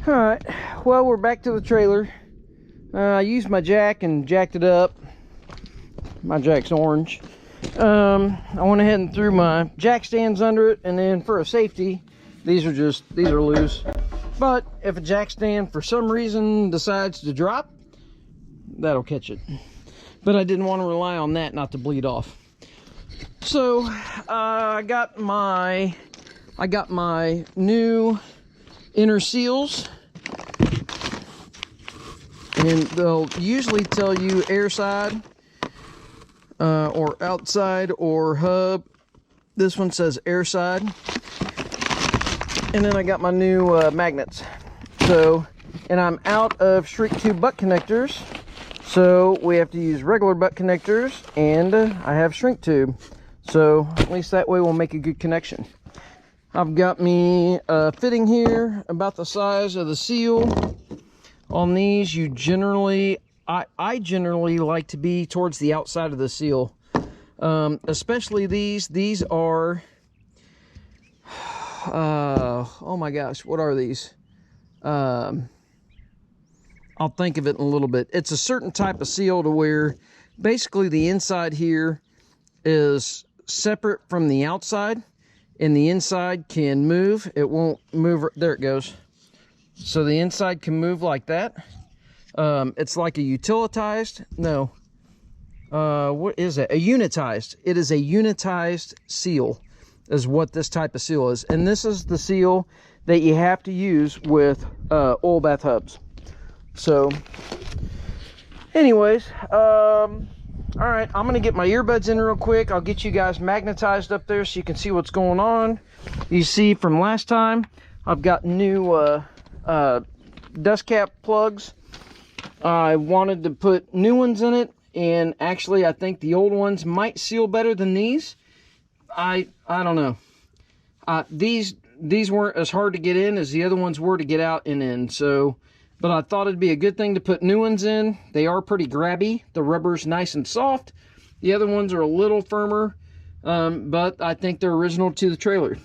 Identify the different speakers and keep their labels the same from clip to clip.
Speaker 1: All right, well, we're back to the trailer. I used my jack and jacked it up. My jack's orange. I went ahead and threw my jack stands under it, and then for a safety, these are loose. But if a jack stand for some reason decides to drop, that'll catch it. But I didn't want to rely on that not to bleed off. So I got my new inner seals, and they'll usually tell you air side or outside or hub. This one says air side. And then I got my new magnets. So, and I'm out of shrink tube butt connectors, so we have to use regular butt connectors, and I have shrink tube, so at least that way we'll make a good connection. I've got me a fitting here about the size of the seal. On these, you generally, I generally like to be towards the outside of the seal, especially these are, oh my gosh, what are these? I'll think of it in a little bit. It's a certain type of seal to where basically the inside here is separate from the outside, and the inside can move. It won't move. There it goes. So the inside can move like that. It's like a utilitized, no, what is it? A unitized. It is a unitized seal is what this type of seal is. And this is the seal that you have to use with oil bath hubs. So anyways, all right, I'm gonna get my earbuds in real quick. I'll get you guys magnetized up there so you can see what's going on. You see from last time, I've got new dust cap plugs. I wanted to put new ones in it, and actually I think the old ones might seal better than these. I don't know. These weren't as hard to get in as the other ones were to get out and in, so, but I thought it'd be a good thing to put new ones in. They are pretty grabby. The rubber's nice and soft. The other ones are a little firmer, but I think they're original to the trailer.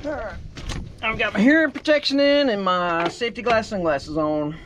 Speaker 1: All right, I've got my hearing protection in and my safety glass sunglasses on.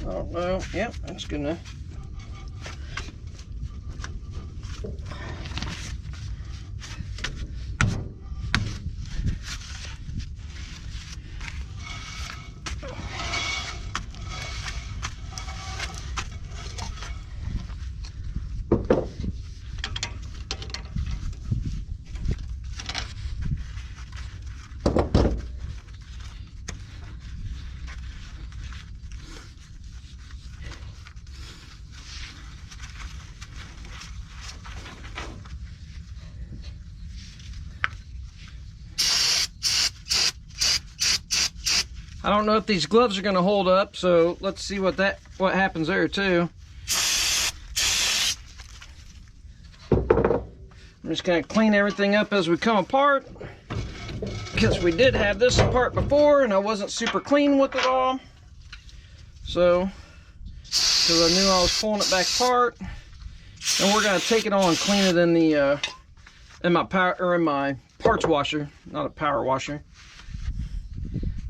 Speaker 1: Oh, well, yep, that's good enough. I don't know if these gloves are going to hold up, so let's see what happens there too. I'm just going to clean everything up as we come apart, because we did have this apart before and I wasn't super clean with it all. So, because I knew I was pulling it back apart, and we're going to take it on and clean it in my parts washer, not a power washer.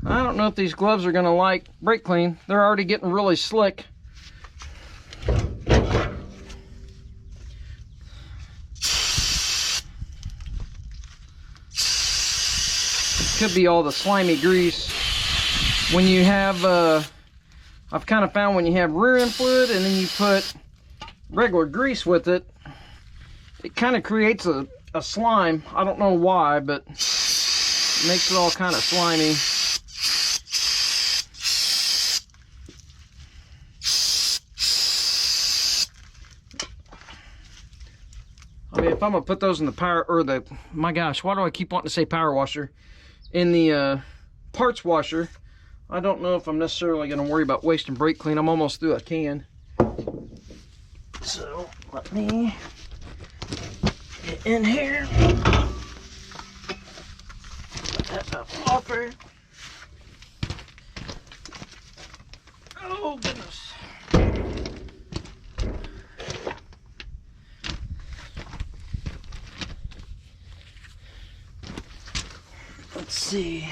Speaker 1: I don't know if these gloves are gonna like brake clean. They're already getting really slick. Could be all the slimy grease. When you have, I've kind of found when you have rear end fluid and then you put regular grease with it, it kind of creates a slime. I don't know why, but it makes it all kind of slimy. I mean, if I'm gonna put those in the power, or the, my gosh, why do I keep wanting to say power washer? In the parts washer, I don't know if I'm necessarily gonna worry about wasting brake clean. I'm almost through a can. So let me get in here. Put that up off here. Oh goodness. Let's see.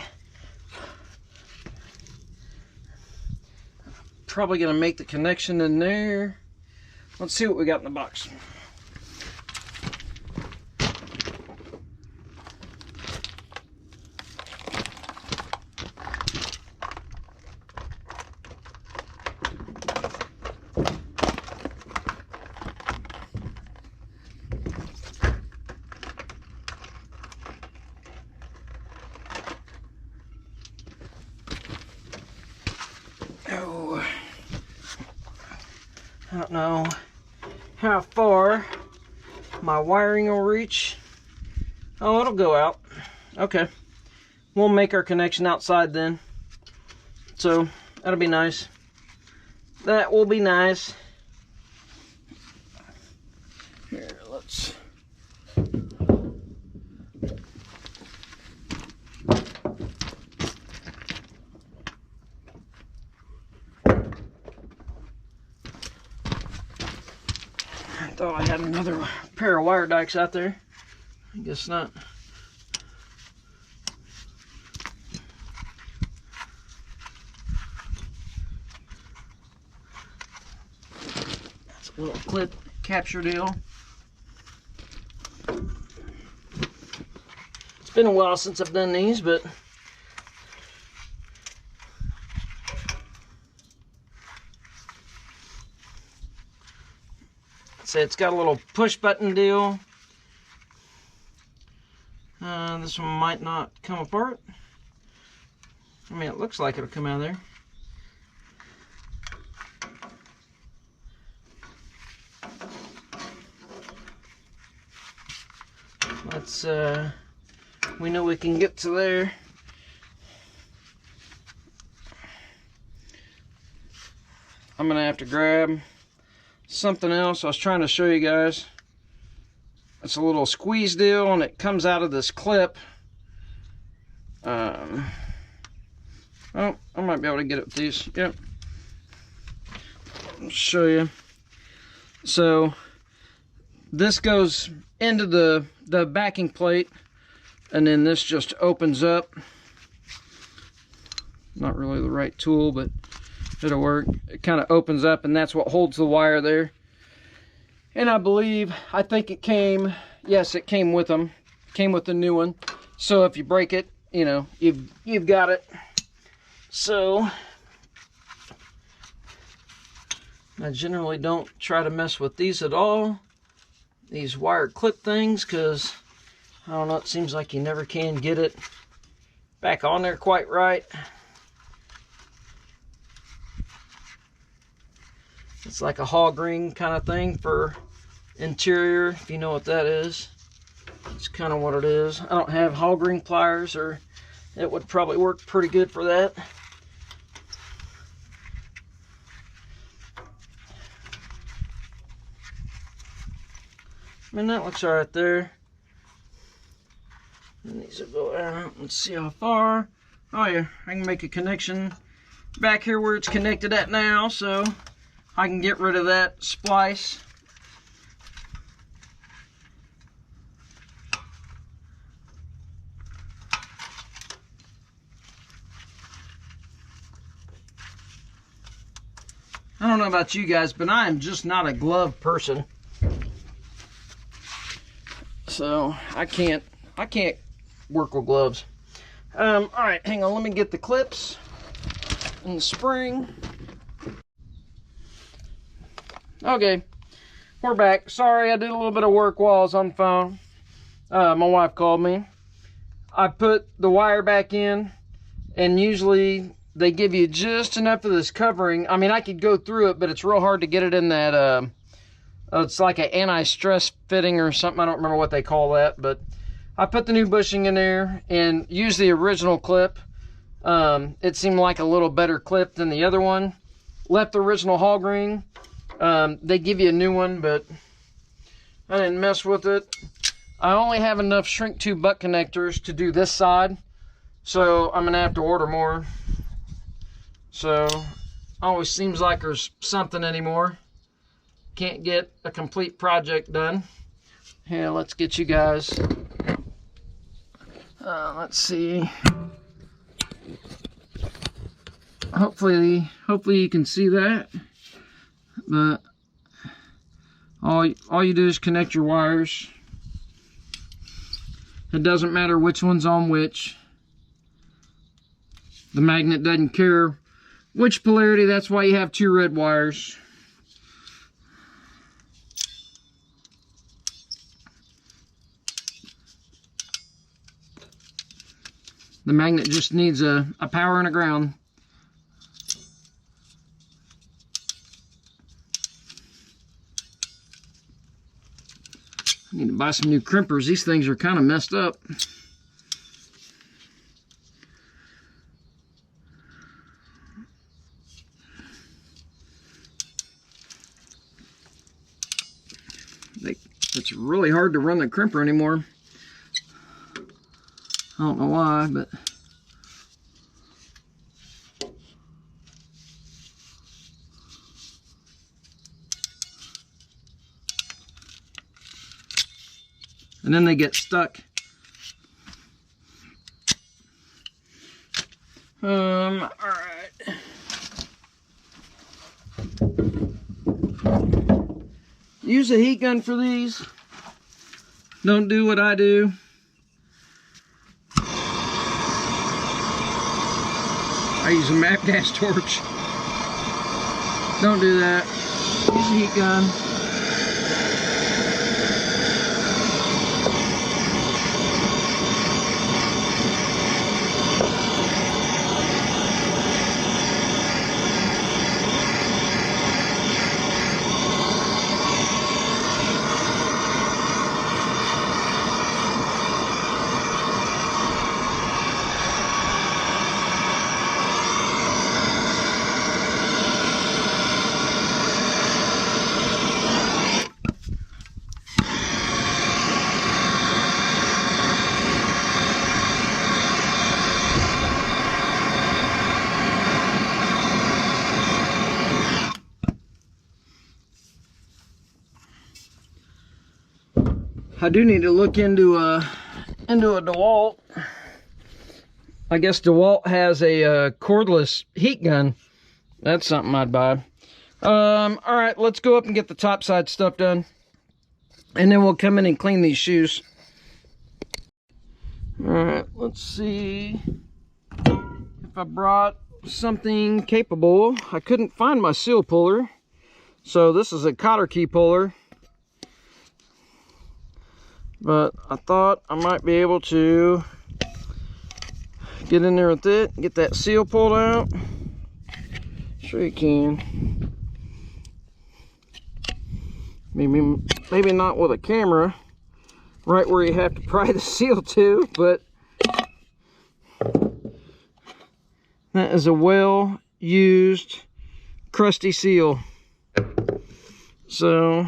Speaker 1: Probably gonna make the connection in there. Let's see what we got in the box. Oh, I don't know how far my wiring will reach. Oh, it'll go out. Okay, we'll make our connection outside then, so that'll be nice. That will be nice. Here, let's thought I had another pair of wire dikes out there. I guess not. That's a little clip capture deal. It's been a while since I've done these, but it's got a little push button deal. This one might not come apart. I mean, it looks like it'll come out of there. Let's, we know we can get to there. I'm gonna have to grab something else. I was trying to show you guys. It's a little squeeze deal and it comes out of this clip. Oh, I might be able to get it with these. Yep. I'll show you. So this goes into the backing plate, and then this just opens up. Not really the right tool, but it'll work. It kind of opens up, and that's what holds the wire there. And I think it came, yes, it came with them. Came with the new one. So if you break it, you know, you've got it. So I generally don't try to mess with these at all, these wire clip things, because I don't know, it seems like you never can get it back on there quite right. It's like a hog ring kind of thing for interior, if you know what that is. It's kind of what it is. I don't have hog ring pliers, or it would probably work pretty good for that. I mean, that looks alright there. And these will go out. Let's see how far. Oh yeah, I can make a connection back here where it's connected at now, so I can get rid of that splice. I don't know about you guys, but I am just not a glove person. So I can't work with gloves. All right, hang on, let me get the clips and the spring. Okay, we're back. Sorry, I did a little bit of work while I was on the phone. My wife called me. I put the wire back in, and usually they give you just enough of this covering. I mean, I could go through it, but it's real hard to get it in that, it's like an anti-stress fitting or something. I don't remember what they call that, but I put the new bushing in there and used the original clip. It seemed like a little better clip than the other one. Left the original hog ring. They give you a new one, but I didn't mess with it. I only have enough shrink tube butt connectors to do this side, so I'm gonna have to order more. So always seems like there's something anymore. Can't get a complete project done. Here, let's get you guys. Let's see. Hopefully you can see that. But all you do is connect your wires. It doesn't matter which one's on which. The magnet doesn't care which polarity. That's why you have two red wires. The magnet just needs a power and a ground. I need to buy some new crimpers. These things are kind of messed up. It's really hard to run the crimper anymore. I don't know why, but and then they get stuck. All right. Use a heat gun for these. Don't do what I do. I use a MAP gas torch. Don't do that. Use a heat gun. I do need to look into a DeWalt. I guess DeWalt has a cordless heat gun. That's something I'd buy. All right, let's go up and get the top side stuff done, and then we'll come in and clean these shoes. All right, let's see if I brought something capable. I couldn't find my seal puller, so this is a cotter key puller. But I thought I might be able to get in there with it, get that seal pulled out. Sure you can. Maybe not with a camera, right where you have to pry the seal to, but that is a well-used crusty seal. So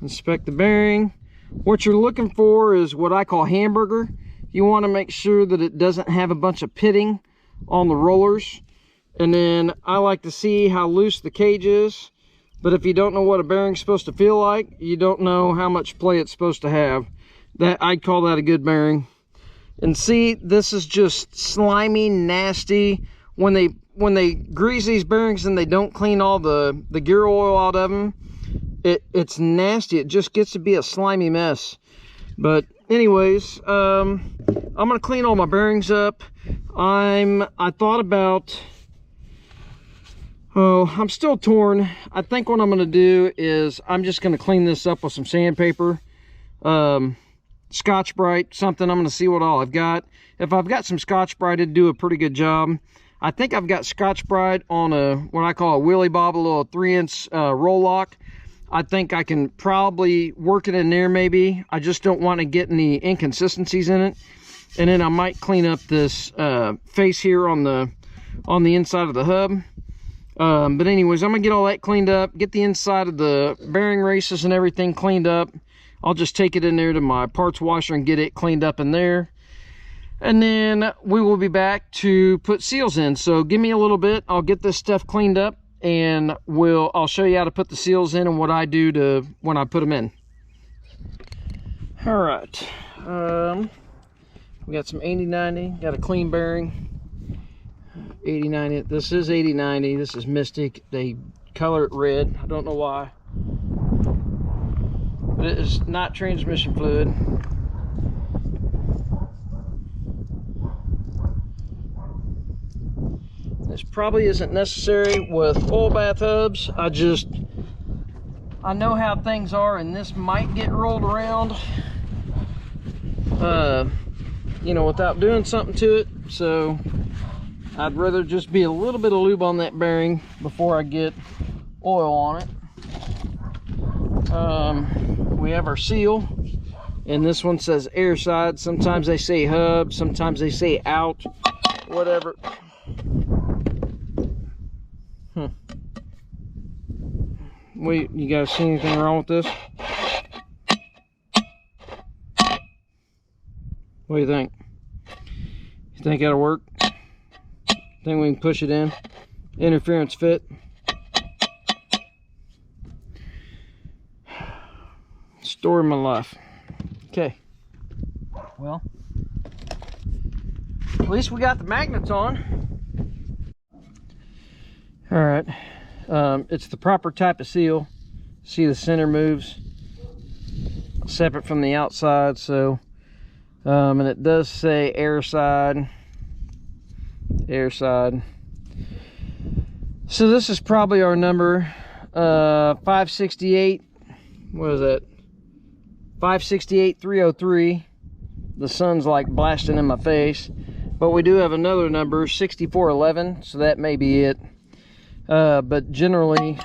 Speaker 1: inspect the bearing. What you're looking for is what I call hamburger. You want to make sure that it doesn't have a bunch of pitting on the rollers. And then I like to see how loose the cage is. But if you don't know what a bearing's supposed to feel like, you don't know how much play it's supposed to have. That, I'd call that a good bearing. And see, this is just slimy, nasty. When they grease these bearings and they don't clean all the gear oil out of them, it's nasty. It just gets to be a slimy mess. But anyways, I'm gonna clean all my bearings up. I thought about, I'm still torn. I think what I'm gonna do is I'm just gonna clean this up with some sandpaper, Scotch-Brite, something. I'm gonna see what all I've got. If I've got some Scotch-Brite, it'd do a pretty good job. I think I've got Scotch-Brite on a, what I call a Willy Bob, a little 3-inch roll lock. I think I can probably work it in there maybe. I just don't want to get any inconsistencies in it. And then I might clean up this face here on the inside of the hub. But anyways, I'm gonna get all that cleaned up, get the inside of the bearing races and everything cleaned up. I'll just take it in there to my parts washer and get it cleaned up in there. And then we will be back to put seals in. So give me a little bit, I'll get this stuff cleaned up, and I'll show you how to put the seals in and what I do to when I put them in. All right, we got some 8090, got a clean bearing. 8090, this is 8090, this is Mystic. They color it red, I don't know why, but it is not transmission fluid. This probably isn't necessary with oil bath hubs. I know how things are, and this might get rolled around, you know, without doing something to it. So I'd rather just be a little bit of lube on that bearing before I get oil on it. We have our seal, and this one says air side. Sometimes they say hub, sometimes they say out, whatever. Wait, you guys see anything wrong with this? What do you think? You think that'll work? Think we can push it in? Interference fit? Story of my life. Okay. Well, at least we got the magnets on. All right. It's the proper type of seal. See, the center moves separate from the outside. So, and it does say air side. Air side. So this is probably our number 568. What is that? 568-303. The sun's like blasting in my face, but we do have another number, 6411, so that may be it. But generally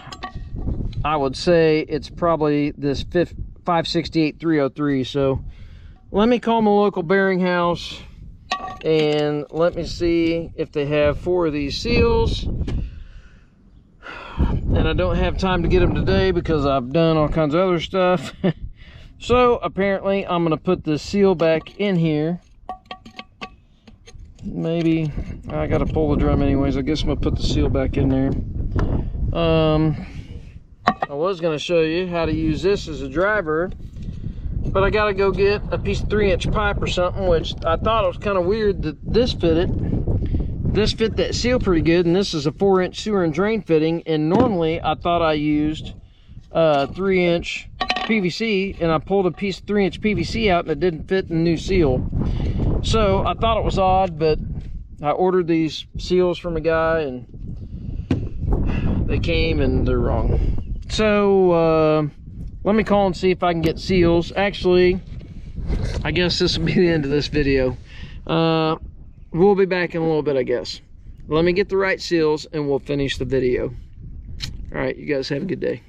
Speaker 1: I would say it's probably this 568-303. So let me call my local bearing house and let me see if they have 4 of these seals. And I don't have time to get them today because I've done all kinds of other stuff. So apparently I'm going to put the seal back in here. Maybe I got to pull the drum anyways. I guess I'm going to put the seal back in there. I was going to show you how to use this as a driver, but I got to go get a piece of 3-inch pipe or something, which I thought it was kind of weird that this fitted. This fit that seal pretty good, and this is a 4-inch sewer and drain fitting, and normally I thought I used 3-inch PVC, and I pulled a piece of 3-inch PVC out and it didn't fit in the new seal. So I thought it was odd, but I ordered these seals from a guy and they came and they're wrong. So let me call and see if I can get seals. Actually, I guess this will be the end of this video. We'll be back in a little bit, I guess. Let me get the right seals and we'll finish the video. All right, you guys have a good day.